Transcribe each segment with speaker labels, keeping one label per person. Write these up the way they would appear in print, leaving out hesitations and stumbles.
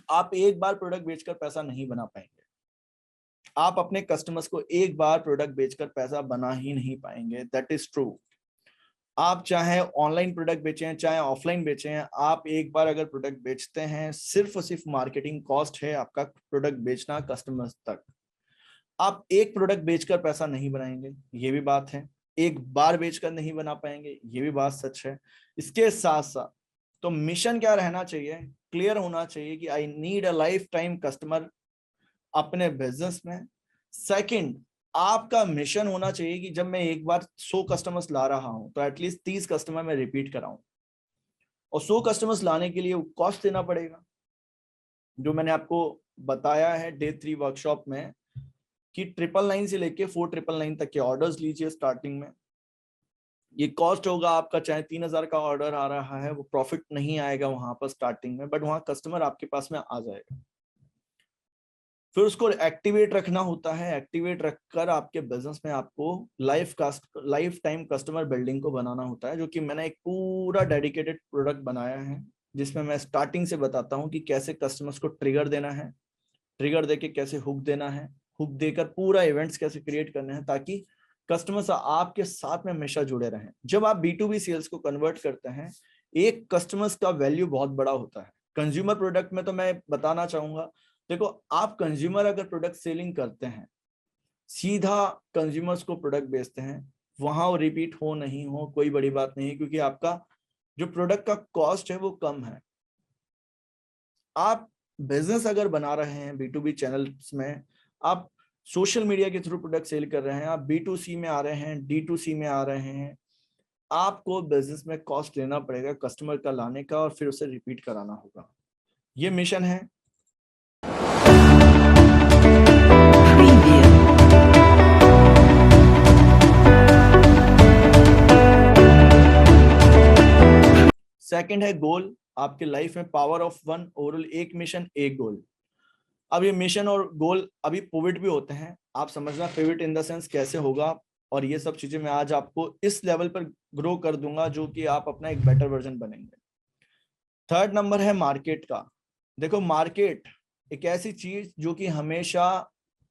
Speaker 1: आप एक बार प्रोडक्ट बेचकर पैसा नहीं बना पाएंगे। आप अपने कस्टमर्स को एक बार प्रोडक्ट बेचकर पैसा बना ही नहीं पाएंगे, दैट इज ट्रू। आप चाहे ऑनलाइन प्रोडक्ट बेचें चाहे ऑफलाइन बेचें, आप एक बार अगर प्रोडक्ट बेचते हैं, सिर्फ और सिर्फ मार्केटिंग कॉस्ट है आपका प्रोडक्ट बेचना कस्टमर्स तक। आप एक प्रोडक्ट बेचकर पैसा नहीं बनाएंगे, ये भी बात है। एक बार बेचकर नहीं बना पाएंगे, ये भी बात सच है। इसके साथ साथ तो मिशन क्या रहना चाहिए, क्लियर होना चाहिए कि I need a life time customer अपने बिजनेस में। सेकंड, आपका मिशन होना चाहिए कि जब मैं एक बार 100 कस्टमर्स ला रहा हूं तो एटलीस्ट 30 कस्टमर मैं रिपीट कराऊं। और 100 कस्टमर्स लाने के लिए कॉस्ट देना पड़ेगा, जो मैंने आपको बताया है डे 3 वर्कशॉप में कि 999 से लेके 4999 तक के ऑर्डर्स लीजिए स्टार्टिंग में। ये कॉस्ट होगा आपका, चाहे 3000 का ऑर्डर आ रहा है, वो प्रॉफिट नहीं आएगा वहां पर स्टार्टिंग में, बट वहां कस्टमर आपके पास में आ जाएगा। फिर उसको एक्टिवेट रखना होता है, एक्टिवेट रखकर आपके बिजनेस में आपको लाइफ टाइम कस्टमर बिल्डिंग को बनाना होता है, जो कि मैंने एक पूरा डेडिकेटेड प्रोडक्ट बनाया है, जिसमें मैं स्टार्टिंग से बताता हूं कि कैसे कस्टमर्स को ट्रिगर देना है, ट्रिगर देके कैसे हुक देना है, हुक देकर पूरा इवेंट्स कैसे क्रिएट करने हैं, ताकि कस्टमर्स आपके साथ में हमेशा जुड़े रहें। जब आप B2B सेल्स को कन्वर्ट करते हैं, एक कस्टमर्स का वैल्यू बहुत बड़ा होता है। कंज्यूमर प्रोडक्ट में तो मैं बताना चाहूंगा, देखो आप कंज्यूमर अगर प्रोडक्ट सेलिंग करते हैं, सीधा कंज्यूमर्स को प्रोडक्ट बेचते हैं, वहां वो रिपीट हो नहीं हो कोई बड़ी बात नहीं है, क्योंकि आपका जो प्रोडक्ट का कॉस्ट है वो कम है। आप बिजनेस अगर बना रहे हैं B2B चैनल्स में, आप सोशल मीडिया के थ्रू प्रोडक्ट सेल कर रहे हैं, आप B2C में आ रहे हैं, D2C में आ रहे हैं, आपको बिजनेस में कॉस्ट लेना पड़ेगा कस्टमर का लाने का और फिर उसे रिपीट कराना होगा। ये मिशन है। सेकंड है गोल। आपके लाइफ में पावर ऑफ वन, ओवरऑल एक मिशन एक गोल। अब ये मिशन और गोल अभी पिवट भी होते हैं, आप समझना पिवट इन द सेंस कैसे होगा, और ये सब चीजें मैं आज आपको इस लेवल पर ग्रो कर दूंगा जो कि आप अपना एक बेटर वर्जन बनेंगे। थर्ड नंबर है मार्केट का। देखो मार्केट एक ऐसी चीज जो कि हमेशा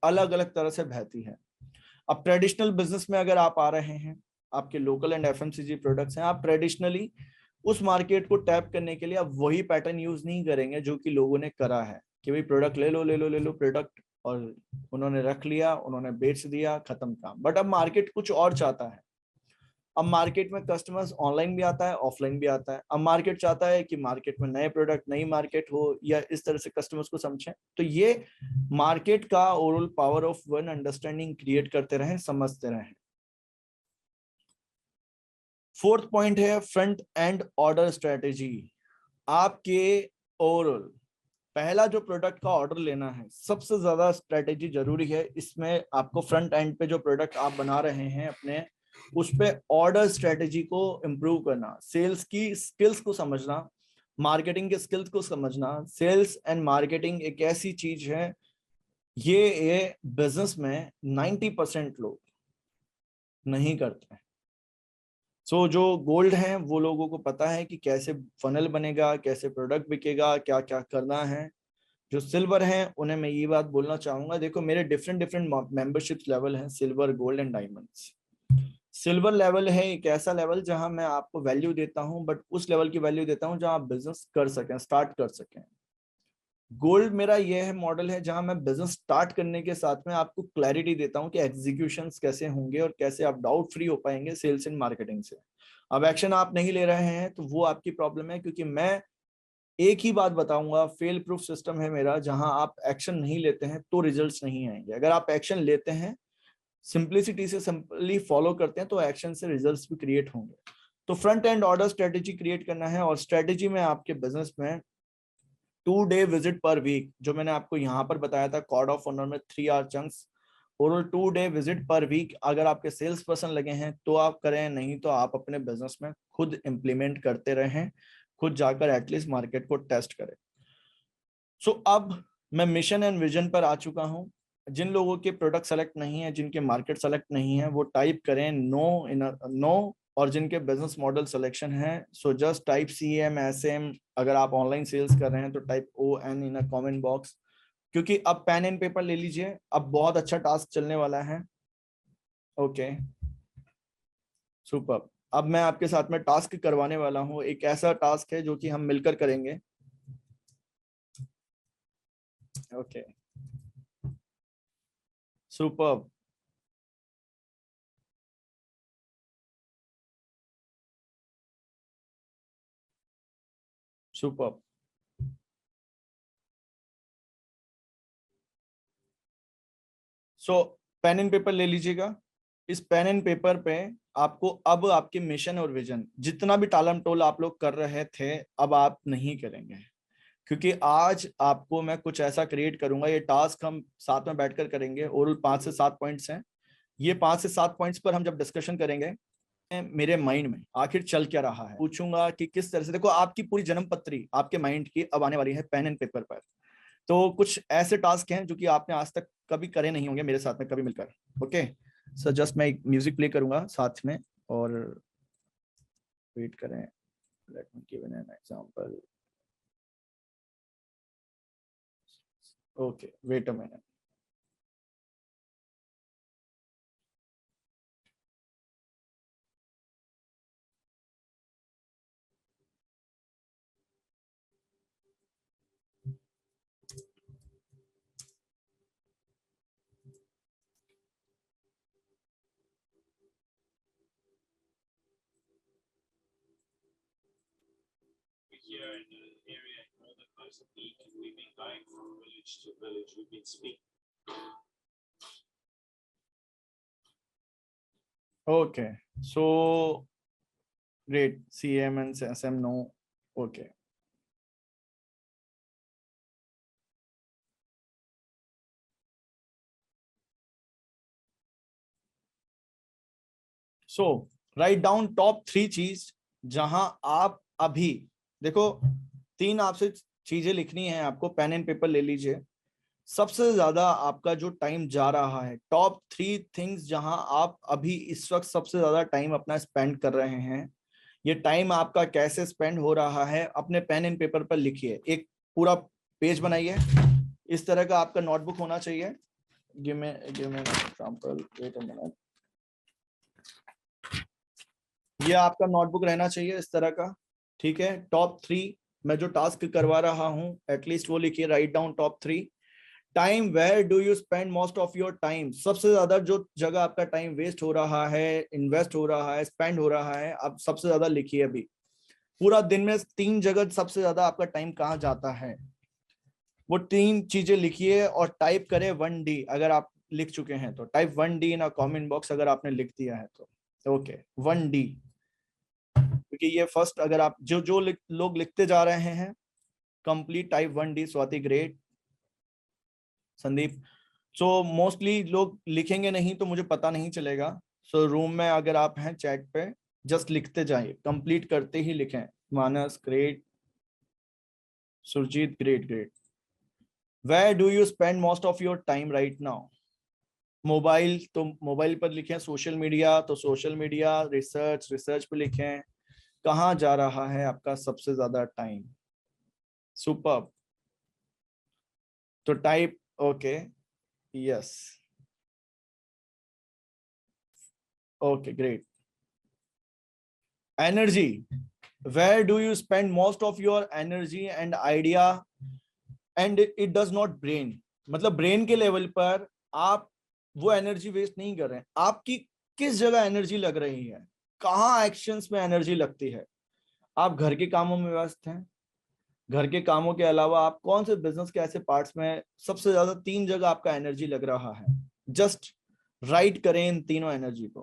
Speaker 1: अलग अलग तरह से बहती है। अब ट्रेडिशनल बिजनेस में अगर आप आ रहे हैं, आपके लोकल एंड FMCG प्रोडक्ट्स हैं, आप ट्रेडिशनली उस मार्केट को टैप करने के लिए आप वही पैटर्न यूज नहीं करेंगे जो कि लोगों ने करा है, कि भाई प्रोडक्ट ले लो ले लो ले लो प्रोडक्ट, और उन्होंने रख लिया, उन्होंने बेच दिया, खत्म काम। बट अब मार्केट कुछ और चाहता है। अब मार्केट में कस्टमर्स ऑनलाइन भी आता है, ऑफलाइन भी आता है। अब मार्केट चाहता है कि मार्केट में नए प्रोडक्ट, नई मार्केट हो, या इस तरह से कस्टमर्स को समझें। तो ये मार्केट का overall power of one understanding create करते रहें, समझते रहें। फोर्थ पॉइंट है फ्रंट एंड ऑर्डर स्ट्रेटेजी। आपके ओवरऑल पहला जो प्रोडक्ट का ऑर्डर लेना है, सबसे ज्यादा स्ट्रेटेजी जरूरी है इसमें। आपको फ्रंट एंड पे जो प्रोडक्ट आप बना रहे हैं अपने, उस पे ऑर्डर स्ट्रेटेजी को इम्प्रूव करना, सेल्स की स्किल्स को समझना, मार्केटिंग के स्किल्स को समझना। सेल्स एंड मार्केटिंग एक ऐसी चीज है, ये बिजनेस में 90% लोग नहीं करते हैं। सो जो गोल्ड हैं वो लोगों को पता है कि कैसे फनल बनेगा, कैसे प्रोडक्ट बिकेगा, क्या क्या करना है। जो सिल्वर हैं उन्हें मैं ये बात बोलना चाहूंगा, देखो मेरे डिफरेंट डिफरेंट मेंबरशिप लेवल हैं, silver, gold and diamonds. Silver level है एक ऐसा लेवल जहां मैं आपको वैल्यू देता हूं, बट उस लेवल की वैल्यू देता हूं जहां आप बिजनेस कर सकें, स्टार्ट कर सकें। गोल्ड मेरा ये है मॉडल है जहां मैं बिजनेस स्टार्ट करने के साथ में आपको क्लैरिटी देता हूं कि एग्जीक्यूशंस कैसे होंगे और कैसे आप डाउट फ्री हो पाएंगे सेल्स एंड मार्केटिंग से। अब एक्शन आप नहीं ले रहे हैं तो वो आपकी प्रॉब्लम है, क्योंकि मैं एक ही बात बताऊंगा, फेल प्रूफ सिस्टम है मेरा, जहां आप एक्शन नहीं लेते हैं तो रिजल्ट्स नहीं आएंगे। अगर आप एक्शन लेते हैं, सिंपलिसिटी से सिंपली फॉलो करते हैं, तो एक्शन से रिजल्ट्स भी क्रिएट होंगे। तो front end order strategy create करना है, और स्ट्रेटेजी में आपके बिजनेस में 2 डे विजिट पर वीक, जो मैंने आपको यहाँ पर बताया था कॉर्ड ऑफ ऑनर में 3 आवर चंक्स, और 2 डे विजिट पर वीक अगर आपके सेल्स पर्सन लगे हैं तो आप करें, नहीं तो आप अपने बिजनेस में खुद इंप्लीमेंट करते रहें, खुद जाकर एटलीस्ट मार्केट को टेस्ट करें। सो अब मैं मिशन एंड विजन पर आ चुका हूं। जिन लोगों के प्रोडक्ट सेलेक्ट नहीं है, जिनके मार्केट सेलेक्ट नहीं है, वो टाइप करें नो और जिनके बिजनेस मॉडल सिलेक्शन है, so just type CM SM। अगर आप ऑनलाइन सेल्स कर रहे हैं तो type ON in a comment box, क्योंकि अब पेन एंड पेपर ले लीजिए, अब बहुत अच्छा टास्क चलने वाला है। Okay super. अब मैं आपके साथ में टास्क करवाने वाला हूं, एक ऐसा टास्क है जो कि हम मिलकर करेंगे। Okay super. Super. So pen and paper ले लीजिएगा। इस पेन एंड पेपर पे आपको अब आपके मिशन और विजन, जितना भी टालम टोल आप लोग कर रहे थे, अब आप नहीं करेंगे, क्योंकि आज आपको मैं कुछ ऐसा क्रिएट करूंगा। ये टास्क हम साथ में बैठकर करेंगे, और 5 से 7 पॉइंट्स हैं। ये 5 से 7 पॉइंट्स पर हम जब डिस्कशन करेंगे, मेरे माइंड में आखिर चल क्या रहा है, पूछूंगा कि किस तरह से, देखो आपकी पूरी जन्म पत्री आपके माइंड की अब आने वाली है पेन एंड पेपर पर। तो कुछ ऐसे टास्क हैं जो कि आपने आज तक कभी करे नहीं होंगे मेरे साथ में कभी मिलकर। ओके सो जस्ट मैं एक म्यूजिक प्ले करूंगा साथ में, और वेट करें। Let me give an example. Okay wait a minute.
Speaker 2: Here in the area, in all the place of peak, and we've been going from village to village. We've been speaking.
Speaker 1: Okay so great. CM and SM no. Okay so write down top 3 चीज जहां आप अभी, देखो 3 आपसे चीजें लिखनी है आपको। पेन एंड पेपर ले लीजिए। सबसे ज्यादा आपका जो टाइम जा रहा है, टॉप 3 थिंग्स जहां आप अभी इस वक्त सबसे ज्यादा टाइम अपना स्पेंड कर रहे हैं, ये टाइम आपका कैसे स्पेंड हो रहा है, अपने पेन एंड पेपर पर लिखिए। एक पूरा पेज बनाइए। इस तरह का आपका नोटबुक होना चाहिए। Give me example, wait a minute. ये आपका नोटबुक रहना चाहिए इस तरह का, ठीक है। टॉप 3 मैं जो टास्क करवा रहा हूं, एटलीस्ट वो लिखिए। Write down top 3 time, where do you spend most of your time. सबसे ज्यादा जो जगह आपका टाइम वेस्ट हो रहा है, इन्वेस्ट हो रहा है, स्पेंड हो रहा है, आप सबसे ज्यादा लिखिए। अभी पूरा दिन में 3 जगह सबसे ज्यादा आपका टाइम कहाँ जाता है, वो 3 चीजें लिखिए। और टाइप करें 1D। अगर आप लिख चुके हैं तो टाइप 1D इन कमेंट बॉक्स, अगर आपने लिख दिया है तो। ओके 1D, क्योंकि ये फर्स्ट, अगर आप जो लोग लिखते जा रहे हैं, complete type 1D। Swati great. Sandeep. So mostly लोग लिखेंगे नहीं तो मुझे पता नहीं चलेगा। सो रूम में अगर आप हैं चैट पे, जस्ट लिखते जाइए, कंप्लीट करते ही लिखें। Manas great. Surjit great great. Where do you spend most of your time right now. Mobile तो मोबाइल पर लिखें, सोशल मीडिया तो सोशल मीडिया, रिसर्च रिसर्च पे लिखें। कहाँ जा रहा है आपका सबसे ज्यादा टाइम। सुपर। तो type okay yes. Okay great. Energy, where do you spend most of your energy and idea and it does not brain। मतलब ब्रेन के लेवल पर आप वो एनर्जी वेस्ट नहीं कर रहे हैं। आपकी किस जगह एनर्जी लग रही है, कहाँ एक्शंस में एनर्जी लगती है। आप घर के कामों में व्यस्त हैं, घर के कामों के अलावा आप कौन से बिजनेस के ऐसे पार्ट्स में सबसे ज्यादा 3 जगह आपका एनर्जी लग रहा है। जस्ट राइट करें इन तीनों एनर्जी को,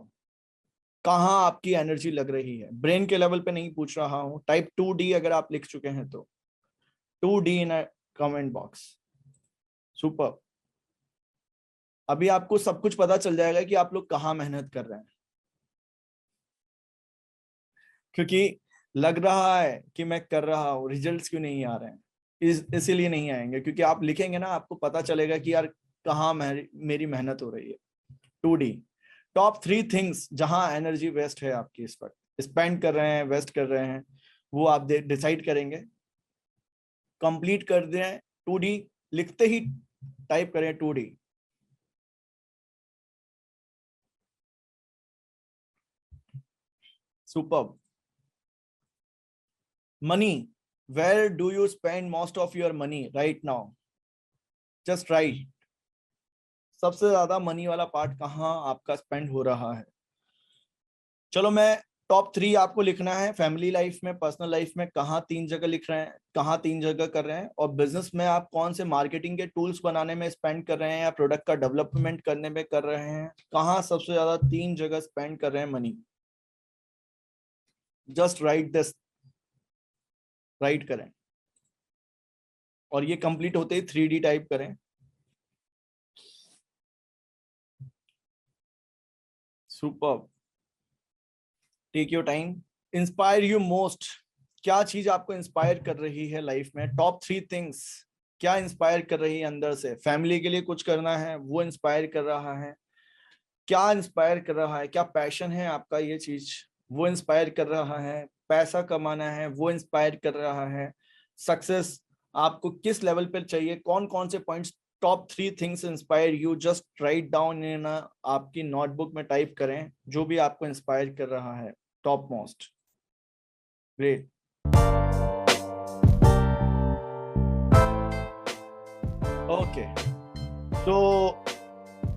Speaker 1: कहाँ आपकी एनर्जी लग रही है। ब्रेन के लेवल पे नहीं पूछ रहा हूं। टाइप 2D अगर आप लिख चुके हैं तो 2D इन कमेंट बॉक्स। सुपर। अभी आपको सब कुछ पता चल जाएगा कि आप लोग कहाँ मेहनत कर रहे हैं, क्योंकि लग रहा है कि मैं कर रहा हूं, रिजल्ट्स क्यों नहीं आ रहे हैं। इसीलिए नहीं आएंगे, क्योंकि आप लिखेंगे ना, आपको पता चलेगा कि यार कहाँ मेरी मेहनत हो रही है। 2D टॉप 3 थिंग्स जहां एनर्जी वेस्ट है आपकी इस वक्त। स्पेंड कर रहे हैं, वेस्ट कर रहे हैं, वो आप डिसाइड करेंगे। कंप्लीट कर दें 2D, लिखते ही टाइप करें 2D। Superb. Money, where do you spend most of your money right now? Just write, सबसे ज्यादा मनी वाला पार्ट कहाँ आपका स्पेंड हो रहा है? चलो मैं टॉप 3 आपको लिखना है। फैमिली लाइफ में, पर्सनल लाइफ में कहाँ 3 जगह लिख रहे हैं, कहाँ 3 जगह कर रहे हैं, और बिजनेस में आप कौन से मार्केटिंग के टूल्स बनाने में स्पेंड कर रहे हैं या प्रोडक्ट का डेवलपमेंट करने में कर रहे हैं, कहाँ सबसे ज्यादा 3 जगह स्पेंड कर रहे हैं money. Just write this, write करें, और ये कंप्लीट होते ही 3D टाइप करें। Super, take your time. Inspire you most, क्या चीज आपको इंस्पायर कर रही है लाइफ में? टॉप 3 थिंग्स क्या इंस्पायर कर रही है अंदर से? फैमिली के लिए कुछ करना है, वो इंस्पायर कर रहा है। क्या इंस्पायर कर रहा है? क्या पैशन है आपका, ये चीज वो इंस्पायर कर रहा है। पैसा कमाना है, वो इंस्पायर कर रहा है। सक्सेस आपको किस लेवल पर चाहिए, कौन कौन से points, top 3 things inspire you. Just write down in आपकी नोटबुक में टाइप करें जो भी आपको इंस्पायर कर रहा है, टॉप मोस्ट। ग्रेट। ओके, तो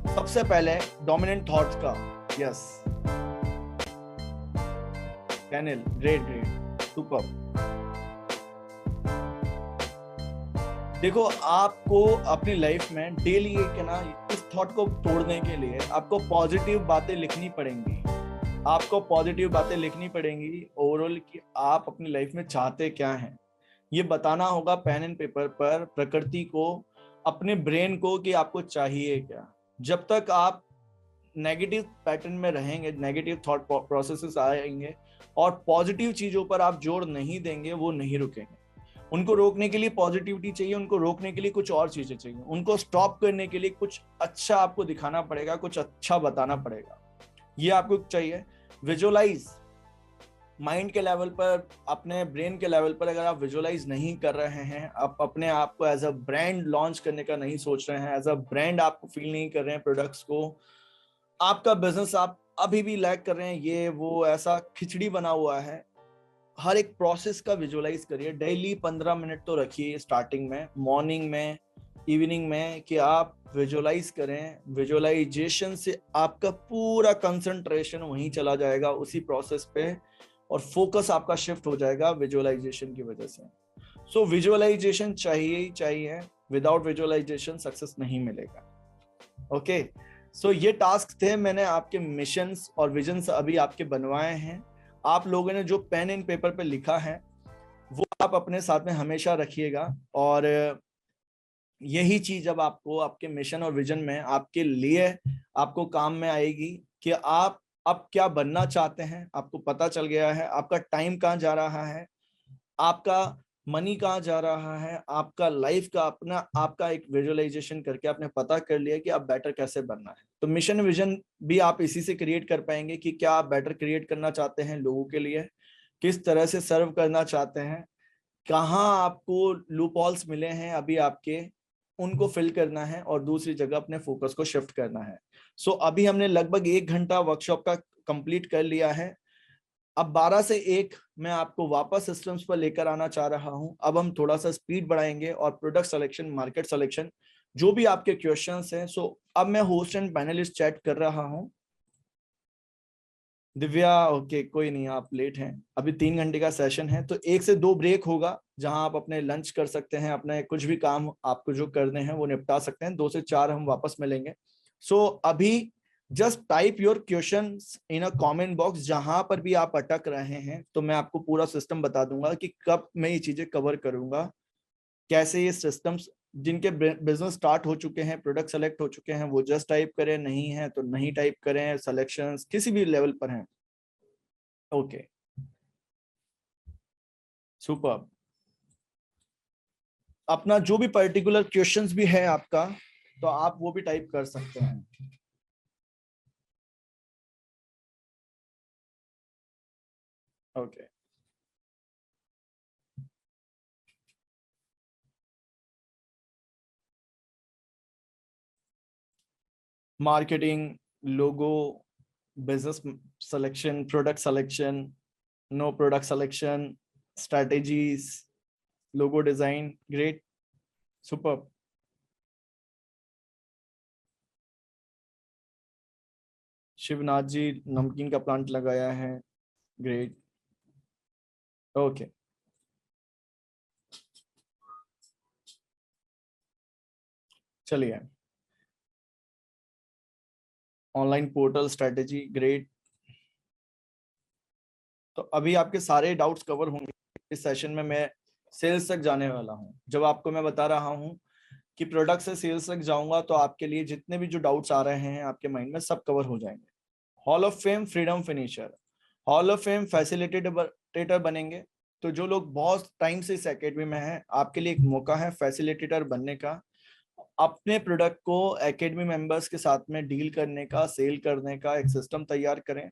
Speaker 1: सबसे पहले डोमिनेंट थॉट्स का, यस कैनल, ग्रेट ग्रेट, सुपर। देखो, आपको अपनी लाइफ में डेली एक ना इस थॉट को तोड़ने के लिए आपको पॉजिटिव बातें लिखनी पड़ेंगी। आपको पॉजिटिव बातें लिखनी पड़ेंगी ओवरऑल कि आप अपनी लाइफ में चाहते क्या हैं। ये बताना होगा पेन एंड पेपर पर प्रकृति को, अपने ब्रेन को कि आपको चाहिए क्या। जब तक आप नेगेटिव पैटर्न में रहेंगे, नेगेटिव थॉट प्रोसेसेस आएंगे और पॉजिटिव चीजों पर आप जोर नहीं देंगे, वो नहीं रुकेंगे। उनको रोकने के लिए पॉजिटिविटी चाहिए, उनको रोकने के लिए कुछ और चीजें चाहिए, उनको स्टॉप करने के लिए कुछ अच्छा आपको दिखाना पड़ेगा, कुछ अच्छा बताना पड़ेगा। ये आपको चाहिए। विजुअलाइज, माइंड के लेवल पर, अपने ब्रेन के लेवल पर अगर आप विजुअलाइज नहीं कर रहे हैं, आप अपने आप को एज अ ब्रांड लॉन्च करने का नहीं सोच रहे हैं, एज अ ब्रांड आपको फील नहीं कर रहे हैं प्रोडक्ट्स को, आपका बिजनेस आप अभी भी लैग कर रहे हैं, ये वो ऐसा खिचड़ी बना हुआ है। हर एक प्रोसेस का विजुअलाइज करिए। डेली 15 मिनट तो रखिए स्टार्टिंग में, मॉर्निंग में, इवनिंग में, कि आप विजुअलाइज करें। विजुअलाइजेशन से आपका पूरा कंसंट्रेशन वहीं चला जाएगा, उसी प्रोसेस पे, और फोकस आपका शिफ्ट हो जाएगा विजुअलाइजेशन की वजह से। सो विजुअलाइजेशन चाहिए ही चाहिए। विदाउट विजुअलाइजेशन सक्सेस नहीं मिलेगा। ओके, सो ये टास्क थे, मैंने आपके मिशंस और विजन्स अभी आपके बनवाए हैं। आप लोगों ने जो पेन एंड पेपर पे लिखा है वो आप अपने साथ में हमेशा रखिएगा, और यही चीज अब आपको आपके मिशन और विजन में आपके लिए आपको काम में आएगी कि आप अब क्या बनना चाहते हैं। आपको पता चल गया है आपका टाइम कहाँ जा रहा है, आपका मनी कहाँ जा रहा है, आपका लाइफ का अपना आपका एक विजुअलाइजेशन करके आपने पता कर लिया कि आप बेटर कैसे बनना है। तो मिशन विजन भी आप इसी से क्रिएट कर पाएंगे कि क्या आप बेटर क्रिएट करना चाहते हैं लोगों के लिए, किस तरह से सर्व करना चाहते हैं, कहाँ आपको लूपहोल्स मिले हैं अभी आपके, उनको फिल करना है और दूसरी जगह अपने फोकस को शिफ्ट करना है। सो अभी हमने लगभग 1 घंटा वर्कशॉप का कंप्लीट कर लिया है। अब 12 से 1 मैं आपको वापस सिस्टम्स पर लेकर आना चाह रहा हूं। अब हम थोड़ा सा स्पीड बढ़ाएंगे और प्रोडक्ट सिलेक्शन, मार्केट सिलेक्शन, जो भी आपके क्वेश्चंस हैं। सो अब मैं होस्ट एंड पैनलिस्ट चैट कर रहा हूं। दिव्या, ओके, कोई नहीं, आप लेट हैं। अभी 3 घंटे का सेशन है, तो 1 से 2 ब्रेक होगा जहां आप अपने लंच कर सकते हैं, अपने कुछ भी काम आपको जो करने हैं वो निपटा सकते हैं। 2 से 4 हम वापस मिलेंगे। सो अभी just type your questions in a comment box जहां पर भी आप अटक रहे हैं, तो मैं आपको पूरा सिस्टम बता दूंगा कि कब मैं ये चीजें कवर करूंगा, कैसे ये सिस्टम्स। जिनके बिजनेस स्टार्ट हो चुके हैं, प्रोडक्ट सेलेक्ट हो चुके हैं, वो जस्ट टाइप करें, नहीं है तो नहीं टाइप करें, सिलेक्शंस किसी भी लेवल पर हैं। Okay, super. अपना जो भी पर्टिकुलर क्वेश्चंस भी है आपका, तो आप वो भी टाइप कर सकते हैं। ओके, मार्केटिंग, लोगो, business selection, product selection, no product selection, strategies, logo design, great, superb. Shivnath ji नमकीन का प्लांट लगाया है, ग्रेट, ओके। चलिए, ऑनलाइन पोर्टल स्ट्रेटेजी, ग्रेट। तो अभी आपके सारे डाउट्स कवर होंगे। इस सेशन में मैं सेल्स तक जाने वाला हूं। जब आपको मैं बता रहा हूं कि प्रोडक्ट से सेल्स तक जाऊंगा तो आपके लिए जितने भी जो डाउट्स आ रहे हैं आपके माइंड में सब कवर हो जाएंगे। Hall of fame freedom finisher, hall of fame facilitator बनेंगे। तो जो लोग बहुत टाइम से इस एकेडमी में हैं, आपके लिए एक मौका है फैसिलिटेटर बनने का, अपने प्रोडक्ट को एकेडमी मेंबर्स के साथ में डील करने का, सेल करने का एक सिस्टम तैयार करें।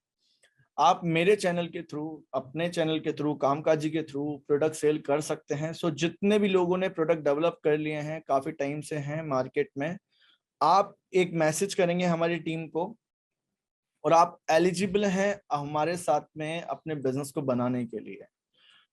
Speaker 1: आप मेरे चैनल के थ्रू, अपने चैनल के थ्रू, कामकाजी के थ्रू प्रोडक्ट सेल कर सकते हैं। सो जितने भी लोगों ने प्रोडक्ट डेवलप कर लिए हैं, काफी टाइम से हैं मार्केट में, आप एक मैसेज करेंगे हमारी टीम को और आप एलिजिबल हैं हमारे साथ में अपने बिजनेस को बनाने के लिए।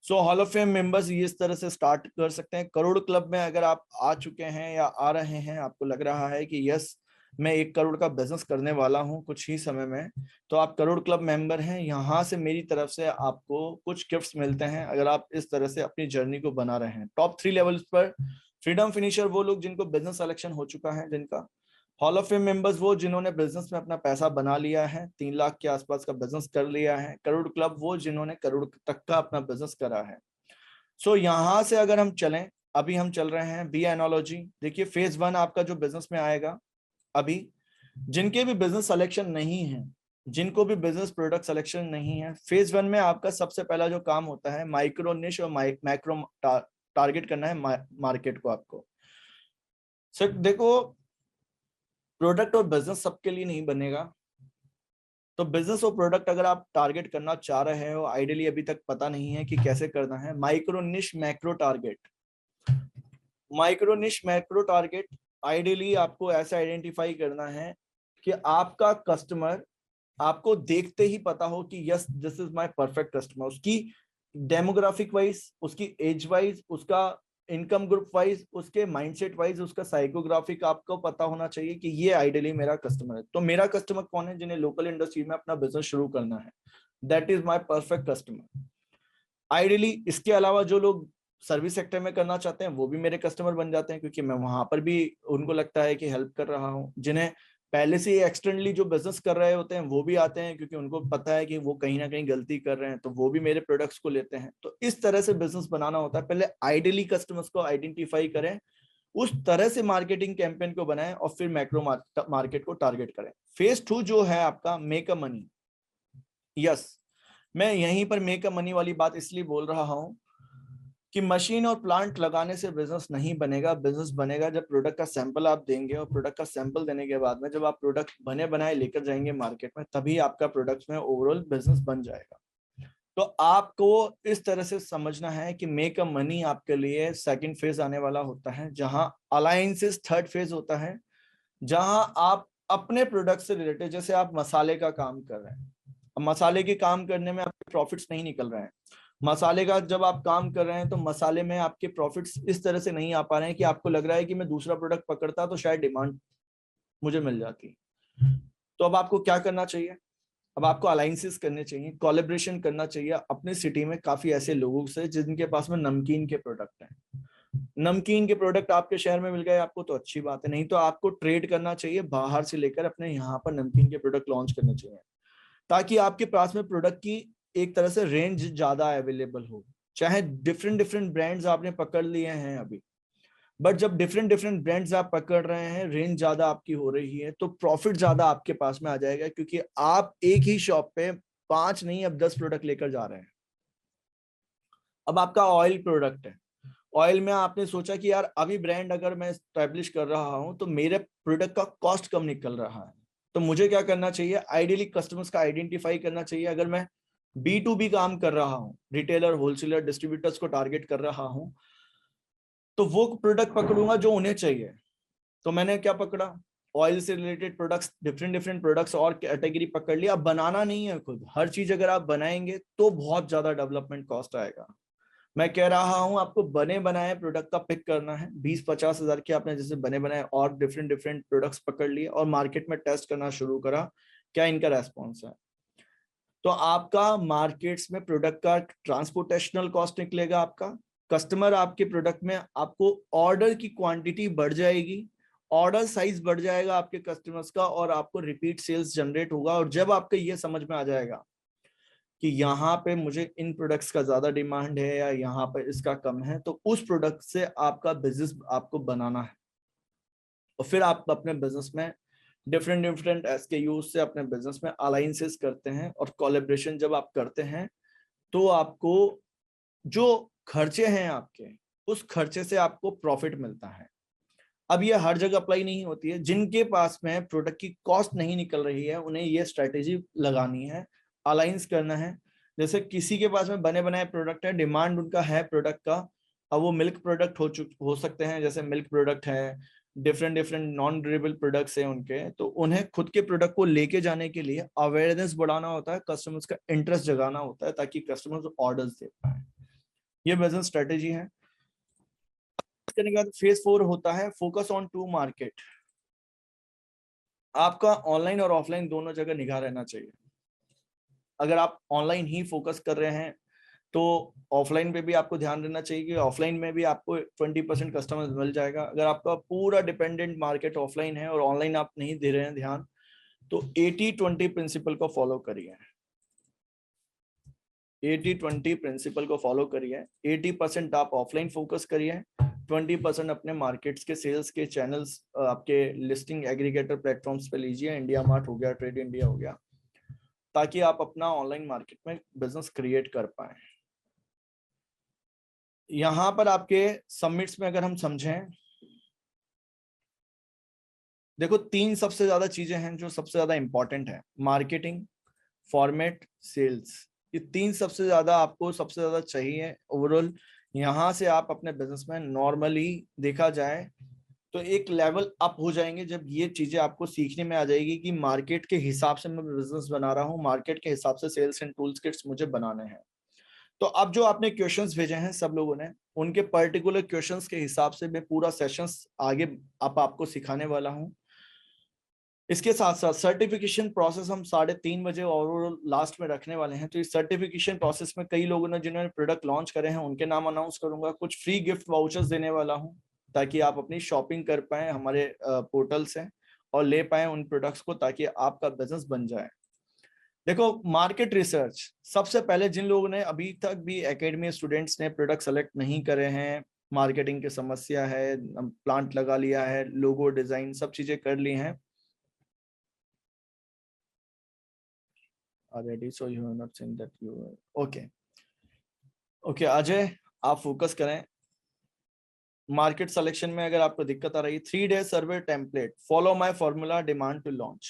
Speaker 1: सो हॉल ऑफ फेम मेंबर्स ये इस तरह से स्टार्ट कर सकते हैं। करोड़ क्लब में अगर आप आ चुके हैं या आ रहे हैं, आपको लग रहा है कि यस मैं 1 करोड़ का बिजनेस करने वाला हूं कुछ ही समय में, तो आप करोड़ क्लब मेंबर हैं। यहाँ से मेरी तरफ से आपको कुछ गिफ्ट्स मिलते हैं अगर आप इस तरह से अपनी जर्नी को बना रहे हैं। टॉप 3 लेवल्स पर फ्रीडम फिनिशर वो लोग जिनको बिजनेस सिलेक्शन हो चुका है, जिनका हॉल ऑफ फेम मेंबर्स वो जिन्होंने बिजनेस में अपना पैसा बना लिया है, 3 लाख के आसपास का बिजनेस कर लिया है। करोड़ क्लब वो जिन्होंने करोड़ तक का अपना बिजनेस करा है। सो यहां से अगर हम चलें, अभी हम चल रहे हैं बी एनोलॉजी। देखिए फेज 1 आपका जो बिजनेस में आएगा, अभी जिनके भी बिजनेस सिलेक्शन नहीं है, जिनको भी बिजनेस प्रोडक्ट सिलेक्शन नहीं है, फेज 1 में आपका सबसे पहला जो काम होता है माइक्रो निश और मैक्रो टारगेट करना है मार्केट को आपको। सर देखो, प्रोडक्ट और बिजनेस सबके लिए नहीं बनेगा। तो बिजनेस और प्रोडक्ट अगर आप टारगेट करना चाह रहे हो, आइडियली अभी तक पता नहीं है कि कैसे करना है, माइक्रो निश मैक्रो टारगेट। माइक्रो निश मैक्रो टारगेट आइडियली आपको ऐसा आइडेंटिफाई करना है कि आपका कस्टमर आपको देखते ही पता हो कि yes this is my perfect customer. उसकी डेमोग्राफिक वाइज, उसकी एज वाइज, उसका इनकम ग्रुप वाइज, उसके माइंडसेट वाइज, उसका साइकोग्राफिक आपको पता होना चाहिए कि ये आइडियली मेरा कस्टमर है। तो मेरा कस्टमर कौन है? जिन्हें लोकल इंडस्ट्री में अपना बिजनेस शुरू करना है, that is my perfect customer. Ideally इसके अलावा जो लोग सर्विस सेक्टर में करना चाहते हैं वो भी मेरे कस्टमर बन जाते हैं, क्योंकि मैं वहां पर भी उनको लगता है कि हेल्प कर रहा हूँ। जिन्हें पहले से एक्सटर्नली जो बिजनेस कर रहे होते हैं वो भी आते हैं, क्योंकि उनको पता है कि वो कहीं ना कहीं गलती कर रहे हैं, तो वो भी मेरे प्रोडक्ट्स को लेते हैं। तो इस तरह से बिजनेस बनाना होता है। पहले आइडियली कस्टमर्स को आइडेंटिफाई करें, उस तरह से मार्केटिंग कैंपेन को बनाएं और फिर मैक्रो मार्केट को टारगेट करें। फेज 2 जो है आपका मेक अ मनी। यस, मैं यहीं पर मेक अ मनी वाली बात इसलिए बोल रहा हूं कि मशीन और प्लांट लगाने से बिजनेस नहीं बनेगा। बिजनेस बनेगा जब प्रोडक्ट का सैंपल आप देंगे, और प्रोडक्ट का सैंपल देने के बाद में जब आप प्रोडक्ट बने बनाए लेकर जाएंगे मार्केट में, तभी आपका प्रोडक्ट में ओवरऑल बिजनेस बन जाएगा। तो आपको इस तरह से समझना है कि मेक अ मनी आपके लिए सेकंड फेज आने वाला होता है, जहां अलायंसेस थर्ड फेज होता है, जहां आप अपने प्रोडक्ट से रिलेटेड, जैसे आप मसाले का काम कर रहे हैं, अब मसाले के काम करने में आपके प्रॉफिट्स नहीं निकल रहे हैं। मसाले का जब आप काम कर रहे हैं तो मसाले में आपके प्रॉफिट्स इस तरह से नहीं आ पा रहे हैं कि आपको लग रहा है कि मैं दूसरा प्रोडक्ट पकड़ता तो शायद डिमांड मुझे मिल जाती। तो अब आपको क्या करना चाहिए? अब आपको अलायंसेस करने चाहिए, कोलैबोरेशन करना चाहिए अपने सिटी में काफी ऐसे लोगों से जिनके पास में नमकीन के प्रोडक्ट हैं। नमकीन के प्रोडक्ट आपके शहर में मिल गए आपको तो अच्छी बात है, नहीं तो आपको ट्रेड करना चाहिए, बाहर से लेकर अपने यहाँ पर नमकीन के प्रोडक्ट लॉन्च करने चाहिए, ताकि आपके पास में प्रोडक्ट की एक तरह से रेंज ज्यादा अवेलेबल हो। चाहे डिफरेंट डिफरेंट ब्रांड्स आपने पकड़ लिए हैं अभी, बट जब डिफरेंट डिफरेंट ब्रांड्स आप पकड़ रहे हैं, रेंज ज्यादा आपकी हो रही है, तो प्रॉफिट ज्यादा आपके पास में आ जाएगा, क्योंकि आप एक ही शॉप पे 5 नहीं अब 10 प्रोडक्ट लेकर जा रहे हैं। अब आपका ऑयल प्रोडक्ट है, ऑयल में आपने सोचा कि यार अभी ब्रांड अगर मैं स्टैब्लिश कर रहा हूं तो मेरे प्रोडक्ट का कॉस्ट कम निकल रहा है, तो मुझे क्या करना चाहिए? आइडियली कस्टमर्स का आइडेंटिफाई करना चाहिए। अगर मैं B2B काम कर रहा हूँ, रिटेलर, होलसेलर, डिस्ट्रीब्यूटर्स को टारगेट कर रहा हूँ, तो वो प्रोडक्ट पकड़ूंगा जो उन्हें चाहिए। तो मैंने क्या पकड़ा, ऑयल से related products, different different products और कैटेगरी पकड़ लिया। अब बनाना नहीं है खुद, हर चीज अगर आप बनाएंगे तो बहुत ज्यादा डेवलपमेंट कॉस्ट आएगा। मैं कह रहा हूं आपको बने बनाए प्रोडक्ट का पिक करना है, 20-50 हजार के आपने जैसे बने बनाए और डिफरेंट डिफरेंट प्रोडक्ट्स पकड़ लिए और मार्केट में टेस्ट करना शुरू करा, क्या इनका रेस्पॉन्स है। तो आपका मार्केट्स में प्रोडक्ट का ट्रांसपोर्टेशनल कॉस्ट निकलेगा, आपका कस्टमर आपके प्रोडक्ट में, आपको ऑर्डर की क्वांटिटी बढ़ जाएगी, ऑर्डर साइज बढ़ जाएगा आपके कस्टमर्स का, और आपको रिपीट सेल्स जनरेट होगा। और जब आपको ये समझ में आ जाएगा कि यहाँ पे मुझे इन प्रोडक्ट्स का ज्यादा डिमांड है या यहाँ पे इसका कम है, तो उस प्रोडक्ट से आपका बिजनेस आपको बनाना है। और फिर आप अपने बिजनेस में डिफरेंट डिफरेंट SKUs से अपने बिजनेस में अलाइंसेस करते हैं, और कोलैबोरेशन जब आप करते हैं तो आपको जो खर्चे हैं आपके, उस खर्चे से आपको प्रॉफिट मिलता है। अब ये हर जगह अप्लाई नहीं होती है। जिनके पास में प्रोडक्ट की कॉस्ट नहीं निकल रही है, उन्हें ये स्ट्रेटेजी लगानी है, अलाइंस करना है। जैसे किसी के पास में बने बनाए प्रोडक्ट है, डिमांड उनका है प्रोडक्ट का, अब वो मिल्क प्रोडक्ट हो सकते हैं, जैसे मिल्क प्रोडक्ट है, different different non durable products हैं उनके, तो उन्हें खुद के प्रोडक्ट को लेके जाने के लिए अवेयरनेस बढ़ाना होता है, कस्टमर्स का इंटरेस्ट जगाना होता है, ताकि कस्टमर्स ऑर्डर्स दे पाए। ये बिजनेस स्ट्रेटेजी है। करने के बाद फेज 4 होता है फोकस ऑन 2 मार्केट। आपका ऑनलाइन और ऑफलाइन दोनों जगह निगाह रहना चाहिए। अगर आप ऑनलाइन ही फोकस कर रहे हैं तो ऑफलाइन पे भी आपको ध्यान देना चाहिए कि ऑफलाइन में भी आपको 20% कस्टमर्स मिल जाएगा। अगर आपका पूरा डिपेंडेंट मार्केट ऑफलाइन है और ऑनलाइन आप नहीं दे रहे हैं ध्यान, तो 80-20 प्रिंसिपल को फॉलो करिए। 80-20 प्रिंसिपल को फॉलो करिए। 80% आप ऑफलाइन फोकस करिए, 20% अपने मार्केट्स के सेल्स के चैनल्स, आपके लिस्टिंग एग्रीगेटर प्लेटफॉर्म्स पे लीजिए, इंडिया मार्ट हो गया, ट्रेड इंडिया हो गया, ताकि आप अपना ऑनलाइन मार्केट में बिजनेस क्रिएट कर पाए। यहां पर आपके सबमिट्स में अगर हम समझें, देखो 3 सबसे ज्यादा चीजें हैं जो सबसे ज्यादा इंपॉर्टेंट है, मार्केटिंग, फॉर्मेट, सेल्स। ये 3 सबसे ज्यादा आपको सबसे ज्यादा चाहिए ओवरऑल। यहां से आप अपने बिजनेस में नॉर्मली देखा जाए तो एक लेवल अप हो जाएंगे जब ये चीजें आपको सीखने में आ जाएगी कि मार्केट के हिसाब से मैं बिजनेस बना रहा हूँ, मार्केट के हिसाब से सेल्स एंड टूल्स किट्स मुझे बनाने हैं। तो अब जो आपने क्वेश्चंस भेजे हैं सब लोगों ने, उनके पर्टिकुलर क्वेश्चंस के हिसाब से मैं पूरा सेशंस आगे आपको सिखाने वाला हूँ। इसके साथ साथ सर्टिफिकेशन प्रोसेस हम 3:30 और लास्ट में रखने वाले हैं। तो इस सर्टिफिकेशन प्रोसेस में कई लोगों ने जिन्होंने प्रोडक्ट लॉन्च करे हैं उनके नाम अनाउंस करूंगा, कुछ फ्री गिफ्ट वाउचर्स देने वाला हूं, ताकि आप अपनी शॉपिंग कर पाए हमारे पोर्टल से और ले पाए उन प्रोडक्ट्स को, ताकि आपका बिजनेस बन जाए। देखो मार्केट रिसर्च, सबसे पहले जिन लोगों ने अभी तक भी एकेडमी स्टूडेंट्स ने प्रोडक्ट सेलेक्ट नहीं करे हैं, मार्केटिंग की समस्या है, प्लांट लगा लिया है, लोगो डिजाइन सब चीजें कर ली हैं already, so you have not seen that you okay Ajay, आप फोकस करें। मार्केट सिलेक्शन में अगर आपको दिक्कत आ रही, 3-day survey template, follow my formula, demand to launch.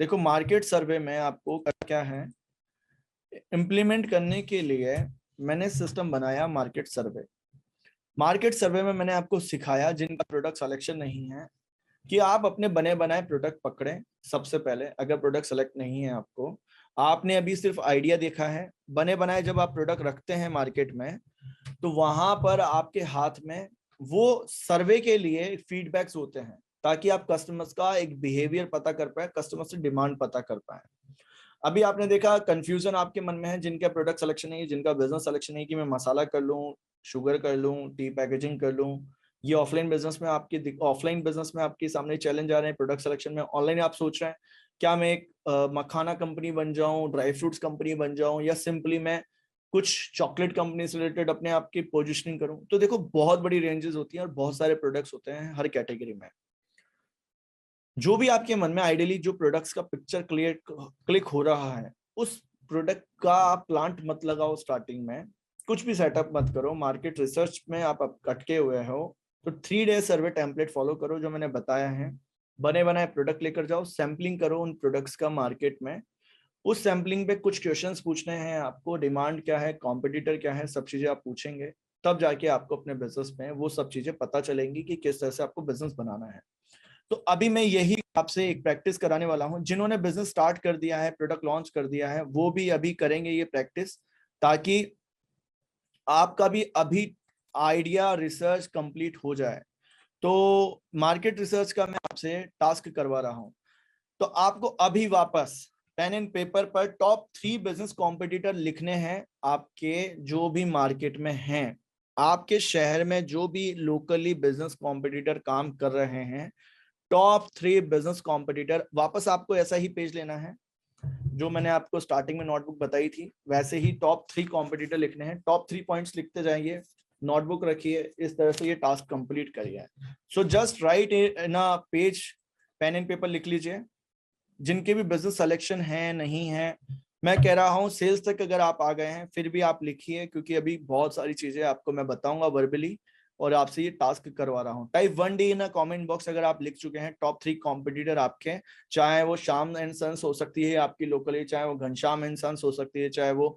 Speaker 1: देखो मार्केट सर्वे में आपको क्या है, इंप्लीमेंट करने के लिए मैंने सिस्टम बनाया मार्केट सर्वे। मार्केट सर्वे में मैंने आपको सिखाया, जिनका प्रोडक्ट सिलेक्शन नहीं है, कि आप अपने बने बनाए प्रोडक्ट पकड़ें। सबसे पहले अगर प्रोडक्ट सेलेक्ट नहीं है आपको, आपने अभी सिर्फ आइडिया देखा है, बने बनाए जब आप प्रोडक्ट रखते हैं मार्केट में, तो वहां पर आपके हाथ में वो सर्वे के लिए फीडबैक्स होते हैं, ताकि आप कस्टमर्स का एक बिहेवियर पता कर पाए, कस्टमर से डिमांड पता कर पाए। अभी आपने देखा कंफ्यूजन आपके मन में है, जिनका प्रोडक्ट सिलेक्शन नहीं है, जिनका बिजनेस सिलेक्शन नहीं, कि मैं मसाला कर लूं, शुगर कर लूं, टी पैकेजिंग कर लूं। ये ऑफलाइन बिजनेस में आपके, ऑफलाइन बिजनेस में आपके सामने चैलेंज आ रहे हैं प्रोडक्ट सिलेक्शन में। ऑनलाइन आप सोच रहे हैं क्या मैं एक मखाना कंपनी बन जाऊं, ड्राई फ्रूट्स कंपनी बन जाऊं, या सिंपली मैं कुछ चॉकलेट कंपनी से रिलेटेड अपने आप की पोजिशनिंग करूं। तो देखो बहुत बड़ी रेंजेस होती हैं और बहुत सारे प्रोडक्ट्स होते हैं हर कैटेगरी में। जो भी आपके मन में आइडियली जो प्रोडक्ट्स का पिक्चर क्लिक हो रहा है, उस प्रोडक्ट का आप प्लांट मत लगाओ स्टार्टिंग में, कुछ भी सेटअप मत करो, मार्केट रिसर्च में आप अटके हुए हो, तो 3-day सर्वे टेम्पलेट फॉलो करो जो मैंने बताया है। बने बनाए प्रोडक्ट लेकर जाओ, सैम्पलिंग करो उन प्रोडक्ट्स का मार्केट में, उस सैम्पलिंग पे कुछ क्वेश्चंस पूछने हैं आपको, डिमांड क्या है, कॉम्पिटिटर क्या है, सब चीजें आप पूछेंगे, तब जाके आपको अपने बिजनेस में वो सब चीजें पता चलेंगी कि किस तरह से आपको बिजनेस बनाना है। तो अभी मैं यही आपसे एक प्रैक्टिस कराने वाला हूं। जिन्होंने बिजनेस स्टार्ट कर दिया है, प्रोडक्ट लॉन्च कर दिया है, वो भी अभी करेंगे ये प्रैक्टिस, ताकि आपका भी अभी आइडिया रिसर्च कंप्लीट हो जाए। तो मार्केट रिसर्च का मैं आपसे टास्क करवा रहा हूं। तो आपको अभी वापस पेन एंड पेपर पर टॉप 3 बिजनेस कॉम्पिटिटर लिखने हैं, आपके जो भी मार्केट में हैं, आपके शहर में जो भी लोकली बिजनेस कॉम्पिटिटर काम कर रहे हैं, टॉप 3 बिजनेस कॉम्पिटिटर। वापस आपको ऐसा ही पेज लेना है जो मैंने आपको स्टार्टिंग में नोटबुक बताई थी, वैसे ही टॉप 3 कॉम्पिटिटर लिखने हैं, टॉप 3 पॉइंट्स लिखते जाइए, नोटबुक रखिए, इस तरह से ये टास्क कंप्लीट करिए। So just write in a page, pen and paper लिख लीजिए। जिनके भी बिजनेस सिलेक्शन है नहीं है, मैं कह रहा हूं सेल्स तक अगर आप आ गए हैं फिर भी आप लिखिए, क्योंकि अभी बहुत सारी चीजें आपको मैं बताऊंगा वर्बली, और आपसे ये टास्क करवा रहा हूं। टाइप 1D इन कमेंट बॉक्स अगर आप लिख चुके हैं टॉप 3 कॉम्पिटिटर आपके, चाहे वो श्याम एंड सन्स हो सकती है आपकी लोकली, चाहे वो घनश्याम एंड सन्स हो सकती है, चाहे वो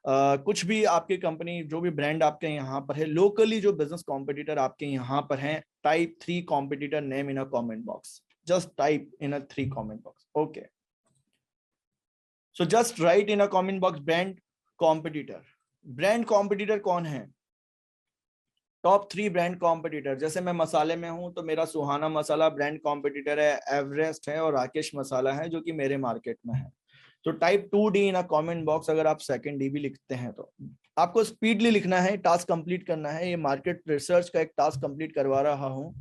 Speaker 1: कुछ भी आपकी कंपनी, जो भी ब्रांड आपके यहाँ पर है, लोकली जो बिजनेस कॉम्पिटिटर आपके यहाँ पर हैं, type 3 competitor name in comment box. Just type in a 3 comment box. Okay. So just write in a comment box brand competitor. Brand competitor कौन है? Top 3 brand competitor. जैसे मैं मसाले में हूं तो मेरा सुहाना मसाला ब्रांड कॉम्पिटिटर है, एवरेस्ट है और राकेश मसाला है जो कि मेरे मार्केट में है। तो type 2D in a comment box अगर आप सेकंड डी भी लिखते हैं तो। आपको स्पीडली लिखना है, टास्क कंप्लीट करना है। ये मार्केट रिसर्च का एक टास्क कंप्लीट करवा रहा हूं।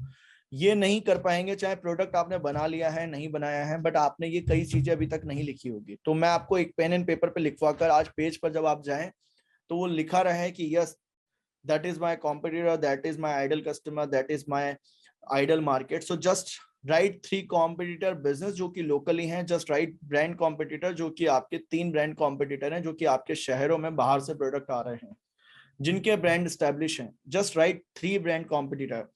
Speaker 1: ये नहीं कर पाएंगे चाहे प्रोडक्ट आपने बना लिया है, नहीं बनाया है, बट आपने ये कई चीजें अभी तक नहीं लिखी होगी। तो मैं आपको एक पेन एंड पेपर पे लिखवा कर आज पेज पर जब आप जाएं तो वो लिखा रहे कि yes that is my competitor, that is my ideal customer, that is my ideal market. So just write 3 competitor business जो कि लोकली हैं, जस्ट राइट ब्रांड कॉम्पिटिटर जो कि आपके 3 ब्रांड कॉम्पिटिटर हैं जो कि आपके शहरों में बाहर से प्रोडक्ट आ रहे हैं, जिनके ब्रांड स्टैब्लिश हैं। Just write 3 brand competitor.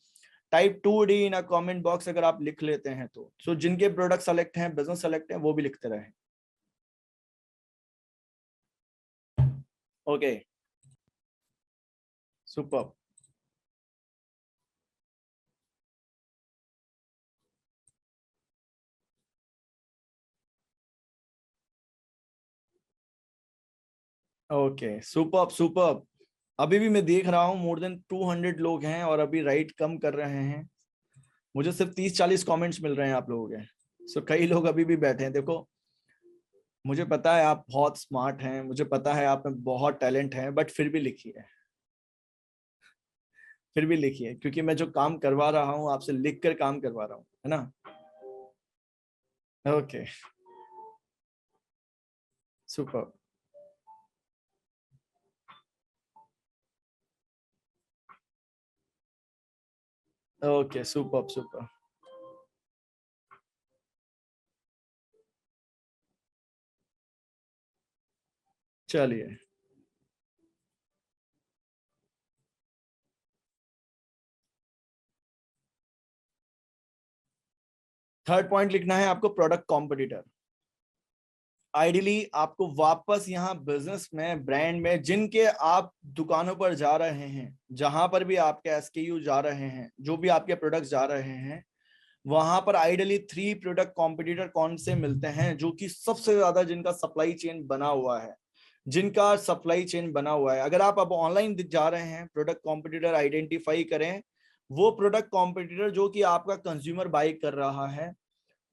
Speaker 1: Type 2D in a comment box अगर आप लिख लेते हैं तो। सो जिनके प्रोडक्ट सेलेक्ट हैं, बिजनेस सेलेक्ट है, वो भी लिखते रहे। Okay, super. Okay, super super. अभी भी मैं देख रहा हूँ मोर देन 200 लोग हैं और अभी राइट कम कर रहे हैं। मुझे सिर्फ 30-40 कमेंट्स मिल रहे हैं आप लोगों के। सो कई लोग अभी भी बैठे हैं। देखो, मुझे पता है आप बहुत स्मार्ट हैं, मुझे पता है आप में बहुत टैलेंट है, बट फिर भी लिखिए, फिर भी लिखिए, क्योंकि मैं जो काम करवा रहा हूँ आपसे लिख कर काम करवा रहा हूँ, है ना? Okay, super. Okay, super super. चलिए, थर्ड पॉइंट लिखना है आपको प्रोडक्ट कॉम्पिटिटर। आइडियली आपको वापस यहाँ बिजनेस में, ब्रांड में, जिनके आप दुकानों पर जा रहे हैं, जहां पर भी आपके एसकेयू जा रहे हैं, जो भी आपके प्रोडक्ट्स जा रहे हैं, वहां पर आइडियली 3 प्रोडक्ट कॉम्पिटिटर कौन से मिलते हैं जो कि सबसे ज्यादा जिनका सप्लाई चेन बना हुआ है, जिनका सप्लाई चेन बना हुआ है। अगर आप अब ऑनलाइन जा रहे हैं, प्रोडक्ट कॉम्पिटिटर आइडेंटिफाई करें, वो प्रोडक्ट कॉम्पिटिटर जो कि आपका कंज्यूमर बाई कर रहा है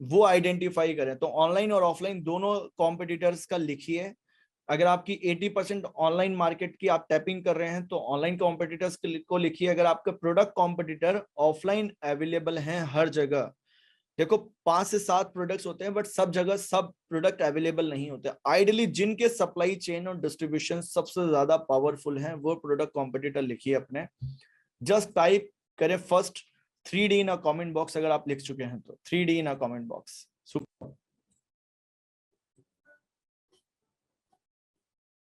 Speaker 1: वो आइडेंटिफाई करें। तो ऑनलाइन और ऑफलाइन दोनों कॉम्पिटिटर्स का लिखिए। अगर आपकी 80% ऑनलाइन मार्केट की आप टैपिंग कर रहे हैं तो ऑनलाइन कॉम्पिटिटर्स को लिखिए। अगर आपके प्रोडक्ट कॉम्पिटिटर ऑफलाइन अवेलेबल हैं हर जगह, देखो 5 से 7 प्रोडक्ट्स होते हैं, बट सब जगह सब प्रोडक्ट अवेलेबल नहीं होते। आइडियली जिनके सप्लाई चेन और डिस्ट्रीब्यूशन सबसे ज्यादा पावरफुल हैं, वो प्रोडक्ट कॉम्पिटिटर लिखिए अपने। जस्ट टाइप करें first 3D in a comment box अगर आप लिख चुके हैं तो। 3D in a comment box, super.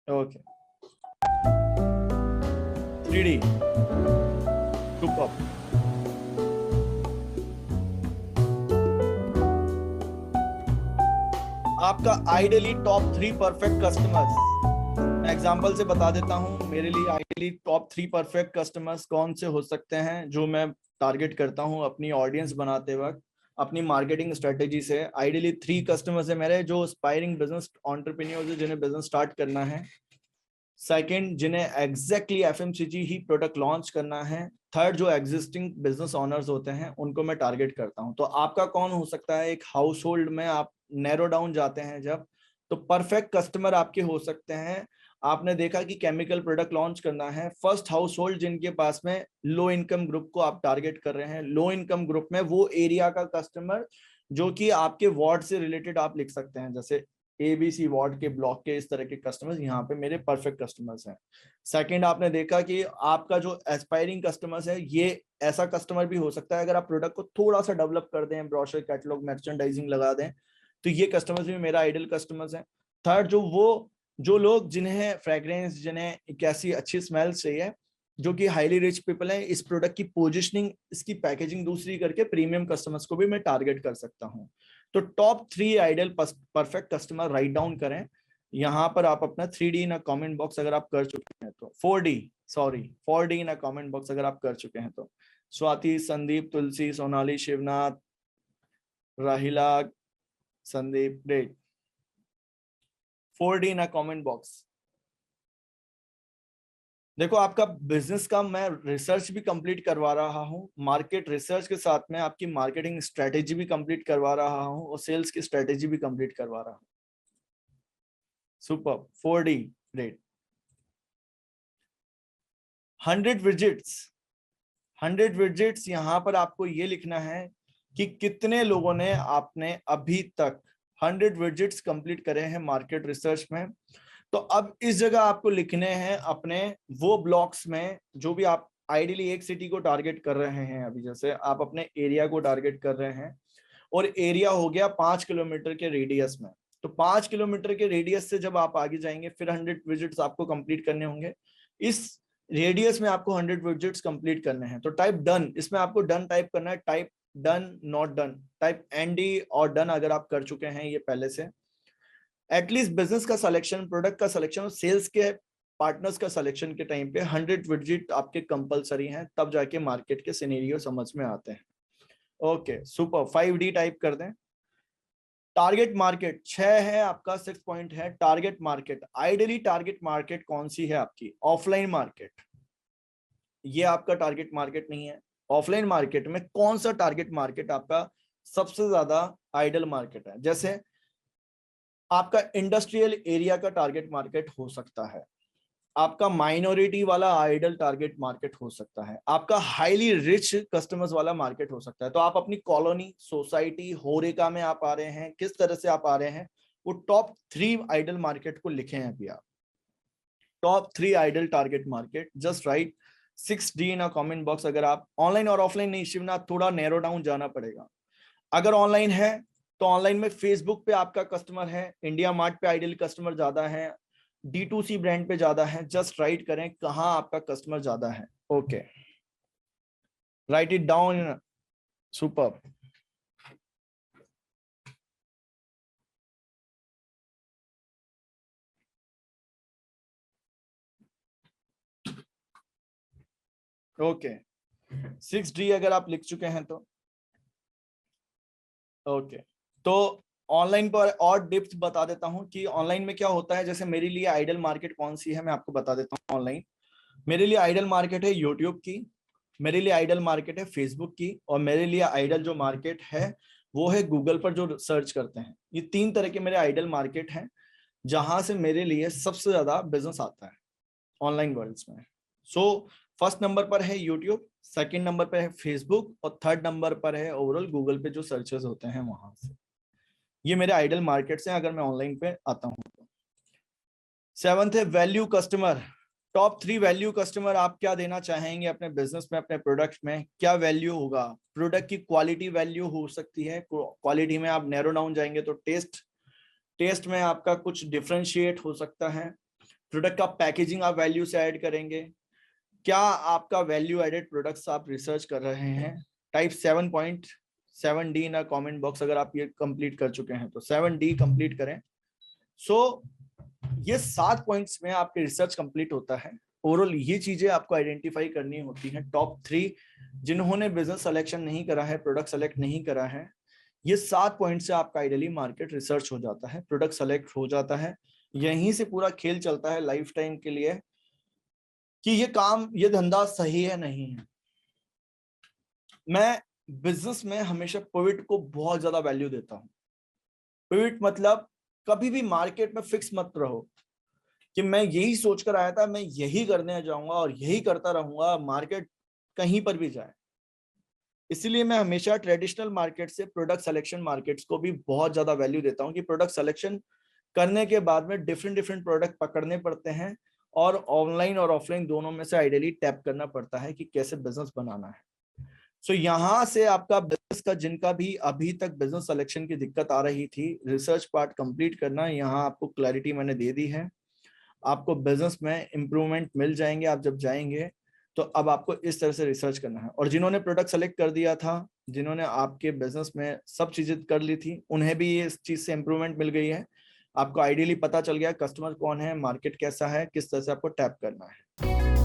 Speaker 1: Okay, 3D, super. आपका आइडियली टॉप 3 परफेक्ट कस्टमर्स, मैं एग्जांपल से बता देता हूं, मेरे लिए आइडियली टॉप 3 परफेक्ट कस्टमर्स कौन से हो सकते हैं जो मैं टारगेट करता हूं अपनी ऑडियंस बनाते वक्त अपनी मार्केटिंग स्ट्रेटेजी से। आइडियली 3 कस्टमर्स है मेरे जो एस्पायरिंग बिजनेस एंटरप्रेन्योर्स है जिन्हें बिजनेस स्टार्ट करना है। सेकंड, जिन्हें एग्जैक्टली एफएमसीजी ही प्रोडक्ट लॉन्च करना है। थर्ड, जो एग्जिस्टिंग बिजनेस ओनर्स होते हैं उनको मैं टारगेट करता हूं। तो आपका कौन हो सकता है? एक हाउस होल्ड में आप नैरो डाउन जाते हैं जब, तो परफेक्ट कस्टमर आपके हो सकते हैं। आपने देखा कि केमिकल प्रोडक्ट लॉन्च करना है, फर्स्ट हाउस होल्ड जिनके पास में लो इनकम ग्रुप को आप टारगेट कर रहे हैं। लो इनकम ग्रुप में वो एरिया का कस्टमर जो कि आपके वार्ड से रिलेटेड आप लिख सकते हैं, जैसे एबीसी वार्ड के ब्लॉक के इस तरह के कस्टमर्स यहाँ पे मेरे परफेक्ट कस्टमर्स हैं। सेकंड, आपने देखा कि आपका जो एस्पायरिंग कस्टमर्स है ये ऐसा कस्टमर भी हो सकता है अगर आप प्रोडक्ट को थोड़ा सा डेवलप कर दें, ब्रोशर कैटलॉग मर्चेंडाइजिंग लगा दें, तो ये कस्टमर्स भी मेरा आइडियल कस्टमर्स हैं। थर्ड, जो लोग जिन्हें फ्रेग्रेंस, जिन्हें एक ऐसी अच्छी स्मेल चाहिए, जो कि हाईली रिच पीपल है, इस प्रोडक्ट की पोजिशनिंग, इसकी पैकेजिंग दूसरी करके प्रीमियम कस्टमर्स को भी मैं टारगेट कर सकता हूं। तो top 3 ideal perfect customer write down करें यहां पर। आप अपना 3D इन कमेंट बॉक्स अगर आप कर चुके हैं तो, 4D इन कमेंट बॉक्स अगर आप कर चुके हैं तो, स्वाति, संदीप, तुलसी, सोनाली, शिवनाथ, राहिला, संदीप, ग्रेट। 4D इन कमेंट बॉक्स। देखो, आपका बिजनेस का मैं रिसर्च भी कंप्लीट करवा रहा हूँ, मार्केट रिसर्च के साथ में आपकी मार्केटिंग स्ट्रेटेजी भी कंप्लीट करवा रहा हूँ और सेल्स की स्ट्रेटेजी भी कंप्लीट करवा रहा हूँ। Super, 4D, great. 100 विजिट्स यहां पर आपको ये लिखना है कि कितने लोगों ने आपने अभी तक 100 विजिट्स कंप्लीट करे हैं मार्केट रिसर्च में। तो अब इस जगह आपको लिखने हैं अपने वो ब्लॉक्स में जो भी आप आइडियली एक सिटी को टारगेट कर रहे हैं। अभी जैसे आप अपने एरिया को टारगेट कर रहे हैं और एरिया हो गया 5 किलोमीटर के रेडियस में, तो 5 किलोमीटर के रेडियस से जब आप आगे जाएंगे फिर 100 विजिट्स आपको कंप्लीट करने होंगे। इस रेडियस में आपको 100 विजिट्स कंप्लीट करने हैं। तो टाइप डन, इसमें आपको डन टाइप करना है। Type done, not done, type ND और डन अगर आप कर चुके हैं ये पहले से। एटलीस्ट बिजनेस का सिलेक्शन, प्रोडक्ट का सिलेक्शन और सेल्स के पार्टनर्स का सिलेक्शन के टाइम पे 100 विजिट आपके कंपलसरी हैं, तब जाके मार्केट के सिनेरियो समझ में आते हैं। Okay, super. 5D टाइप कर दें। टारगेट मार्केट 6 है आपका, 6 पॉइंट है। Target market, ideally target market कौन सी है आपकी? Offline market. ये आपका टारगेट मार्केट नहीं है। ऑफलाइन मार्केट में कौन सा टारगेट मार्केट आपका सबसे ज्यादा आइडियल मार्केट है? जैसे आपका इंडस्ट्रियल एरिया का टारगेट मार्केट हो सकता है, आपका माइनॉरिटी वाला आइडल टारगेट मार्केट हो सकता है, आपका हाईली रिच कस्टमर्स वाला मार्केट हो सकता है। तो आप अपनी कॉलोनी, सोसाइटी, होरेका में आप आ रहे हैं, किस तरह से आप आ रहे हैं, वो टॉप 3 आइडल मार्केट को लिखे हैं अभी आप। Top 3 ideal target market, just write 6D in comment box. अगर आप ऑनलाइन और ऑफलाइन नहीं शिवनाथ, थोड़ा नैरो डाउन जाना पड़ेगा। अगर ऑनलाइन है तो ऑनलाइन में फेसबुक पे आपका कस्टमर है, इंडिया मार्ट पे आइडियल कस्टमर ज्यादा है, D2C ब्रांड पे ज्यादा है। जस्ट राइट करें कहां आपका कस्टमर ज्यादा है। Okay, right it down. Super. Okay, 6D अगर आप लिख चुके हैं तो ओके। तो ऑनलाइन पर और डिप्थ बता देता हूं कि ऑनलाइन में क्या होता है। जैसे मेरे लिए आइडियल मार्केट कौन सी है मैं आपको बता देता हूं। ऑनलाइन मेरे लिए आइडियल मार्केट है यूट्यूब की, मेरे लिए आइडियल मार्केट है फेसबुक की, और मेरे लिए आइडियल जो मार्केट है वो है गूगल पर जो सर्च करते हैं। ये 3 तरह के मेरे आइडियल मार्केट हैं जहां से मेरे लिए सबसे ज्यादा बिजनेस आता है ऑनलाइन वर्ल्ड में। सो फर्स्ट नंबर पर है यूट्यूब, सेकंड नंबर पर है फेसबुक, और थर्ड नंबर पर है ओवरऑल गूगल पे जो सर्चेस होते हैं वहां से। ये मेरे आइडियल मार्केट्स हैं अगर मैं ऑनलाइन पे आता हूं तो। 7th है value customer. Top 3 value customer आप क्या देना चाहेंगे अपने बिजनेस में, अपने प्रोडक्ट में? क्या वैल्यू होगा? प्रोडक्ट की क्वालिटी वैल्यू हो सकती है, क्वालिटी में आप नैरो डाउन जाएंगे तो टेस्ट में आपका कुछ डिफरेंशिएट हो सकता है। प्रोडक्ट का पैकेजिंग आप वैल्यू से ऐड करेंगे। क्या आपका वैल्यू एडेड प्रोडक्ट्स आप रिसर्च कर रहे हैं? टाइप 7 पॉइंट 7D ना कमेंट बॉक्स, अगर आप ये कंप्लीट कर चुके हैं तो 7D कंप्लीट करें। सो ये 7 पॉइंट्स में आपके रिसर्च कंप्लीट होता है। ओवरऑल ये चीजें आपको आइडेंटिफाई करनी होती हैं। टॉप 3 जिन्होंने बिजनेस सिलेक्शन नहीं करा है, प्रोडक्ट सेलेक्ट नहीं करा है, ये 7 पॉइंट से आपका आइडियली मार्केट रिसर्च हो जाता है, प्रोडक्ट सेलेक्ट हो जाता है। यहीं से पूरा खेल चलता है लाइफ टाइम के लिए कि ये काम, ये धंधा सही है नहीं है। मैं बिजनेस में हमेशा पिवट को बहुत ज्यादा वैल्यू देता हूं। पिवट मतलब कभी भी मार्केट में फिक्स मत रहो कि मैं यही सोचकर आया था, मैं यही करने जाऊंगा और यही करता रहूंगा, मार्केट कहीं पर भी जाए। इसीलिए मैं हमेशा ट्रेडिशनल मार्केट से प्रोडक्ट सिलेक्शन मार्केट्स को भी बहुत ज्यादा वैल्यू देता हूं कि प्रोडक्ट सिलेक्शन करने के बाद में डिफरेंट डिफरेंट प्रोडक्ट पकड़ने पड़ते हैं और ऑनलाइन और ऑफलाइन दोनों में से आइडियली टैप करना पड़ता है कि कैसे बिजनेस बनाना है। सो यहां से आपका बिजनेस का, जिनका भी अभी तक बिजनेस सिलेक्शन की दिक्कत आ रही थी, रिसर्च पार्ट कंप्लीट करना, यहाँ आपको क्लैरिटी मैंने दे दी है। आपको बिजनेस में इंप्रूवमेंट मिल जाएंगे आप जब जाएंगे। तो अब आपको इस तरह से रिसर्च करना है। और जिन्होंने प्रोडक्ट सेलेक्ट कर दिया था, जिन्होंने आपके बिजनेस में सब चीजें कर ली थी, उन्हें भी इस चीज से इंप्रूवमेंट मिल गई है। आपको आइडियली पता चल गया कस्टमर कौन है, मार्केट कैसा है, किस तरह से आपको टैप करना है।